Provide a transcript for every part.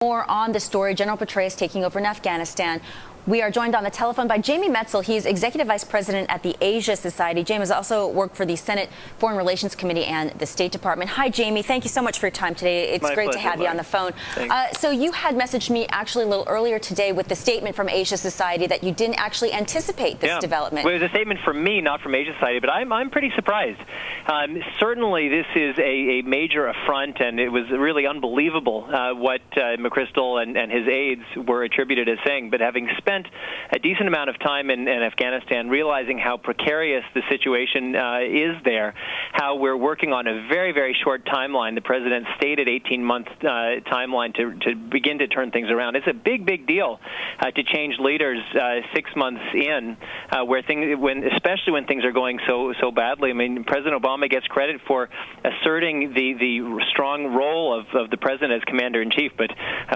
More on the story, General Petraeus taking over in Afghanistan. We are joined on the telephone by Jamie Metzl. He's Executive Vice President at the Asia Society. Jamie has also worked for the Senate Foreign Relations Committee and the State Department. Hi, Jamie. Thank you so much for your time today. It's great to have you on the phone. So you had messaged me actually a little earlier today with the statement from Asia Society that you didn't actually anticipate this development. Well, it was a statement from me, not from Asia Society, but I'm pretty surprised. Certainly, this is a major affront, and it was really unbelievable what McChrystal and his aides were attributed as saying. But having spent a decent amount of time in Afghanistan, realizing how precarious the situation is there, how we're working on a very, very short timeline. The president stated 18-month timeline to begin to turn things around. It's a big, big deal to change leaders 6 months in, especially when things are going so badly. I mean, President Obama gets credit for asserting the strong role of the president as commander-in-chief, but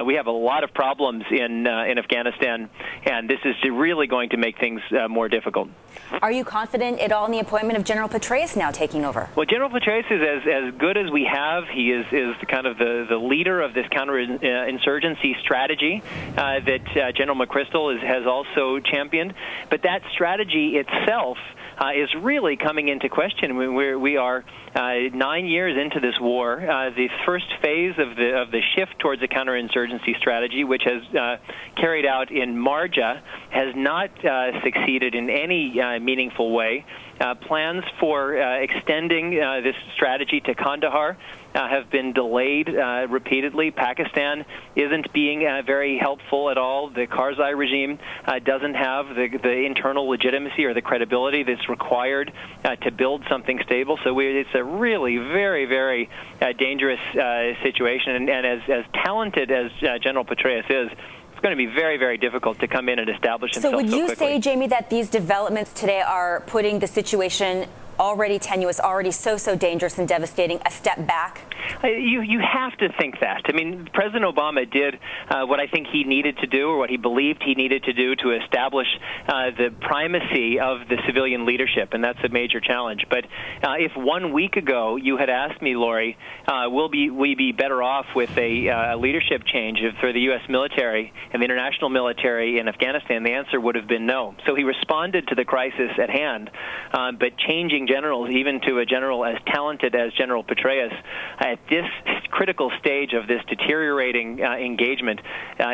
we have a lot of problems in Afghanistan, and this is really going to make things more difficult. Are you confident at all in the appointment of General Petraeus now taking over? Well, General Petraeus is as good as we have. He is kind of the leader of this counterinsurgency strategy that General McChrystal has also championed. But that strategy itself is really coming into question. We are 9 years into this war. The first phase of the shift towards a counterinsurgency strategy, which has carried out in Marja, has not succeeded in any meaningful way. Plans for extending this strategy to Kandahar have been delayed repeatedly. Pakistan isn't being very helpful at all. The Karzai regime doesn't have the internal legitimacy or the credibility that's required to build something stable. So it's a really very, very dangerous situation. And as talented as General Petraeus is, it's going to be very, very difficult to come in and establish himself so quickly. So would you say, Jamie, that these developments today are putting the situation already tenuous, already so dangerous and devastating, a step back? You have to think that. I mean, President Obama did what I think he needed to do, or what he believed he needed to do, to establish the primacy of the civilian leadership, and that's a major challenge. But if 1 week ago you had asked me, Lori, will we be better off with a leadership change for the U.S. military and the international military in Afghanistan, the answer would have been no. So he responded to the crisis at hand, but changing generals, even to a general as talented as General Petraeus, at this critical stage of this deteriorating engagement,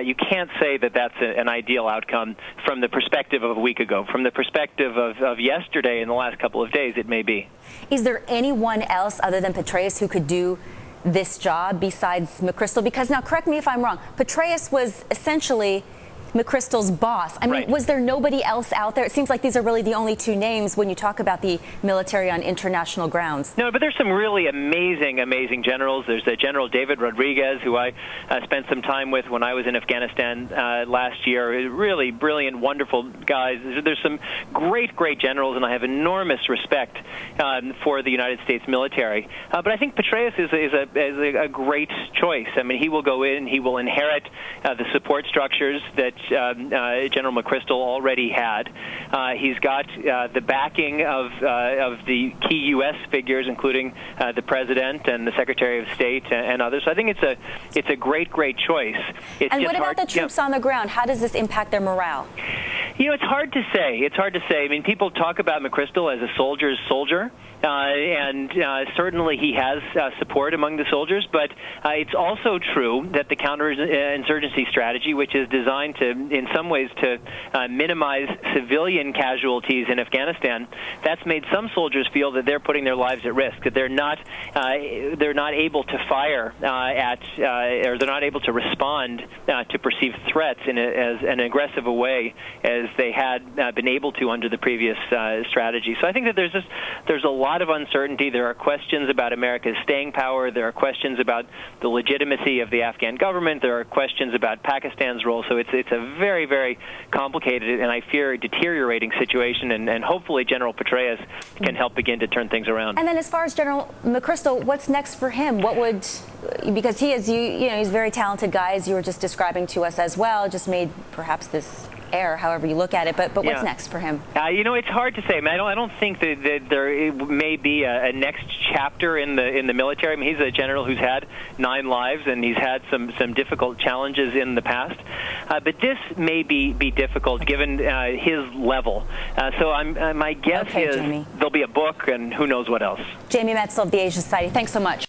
you can't say that that's an ideal outcome from the perspective of a week ago. From the perspective of yesterday and the last couple of days, it may be. Is there anyone else other than Petraeus who could do this job besides McChrystal? Because now, correct me if I'm wrong, Petraeus was essentially McChrystal's boss. I mean, was there nobody else out there? It seems like these are really the only two names when you talk about the military on international grounds. No, but there's some really amazing generals. There's General David Petraeus, who I spent some time with when I was in Afghanistan last year. Really brilliant, wonderful guys. There's some great generals, and I have enormous respect for the United States military. But I think Petraeus is a great choice. I mean, he will go in, he will inherit the support structures that General McChrystal already had. He's got the backing of the key U.S. figures, including the President and the Secretary of State and others. So I think it's a great choice. And what about the troops on the ground? How does this impact their morale? You know, it's hard to say. I mean, people talk about McChrystal as a soldier's soldier, and certainly he has support among the soldiers, but it's also true that the counterinsurgency strategy, which is designed to, in some ways, to minimize civilian casualties in Afghanistan, that's made some soldiers feel that they're putting their lives at risk, that they're not able to fire or they're not able to respond to perceived threats in as an aggressive a way as they had been able to under the previous strategy. So I think that there's a lot of uncertainty. There are questions about America's staying power. There are questions about the legitimacy of the Afghan government. There are questions about Pakistan's role. So it's a very, very complicated and I fear deteriorating situation, and hopefully General Petraeus can help begin to turn things around. And then as far as General McChrystal, what's next for him? What would because he is, you know, he's a very talented guy, as you were just describing to us as well, just made perhaps this error, however you look at it. But what's next for him? You know, it's hard to say. I mean, I don't think that there may be a next chapter in the military. I mean, he's a general who's had 9 lives, and he's had some difficult challenges in the past. But this may be difficult given his level. So my guess is Jamie, there'll be a book, and who knows what else. Jamie Metzl of the Asia Society, thanks so much.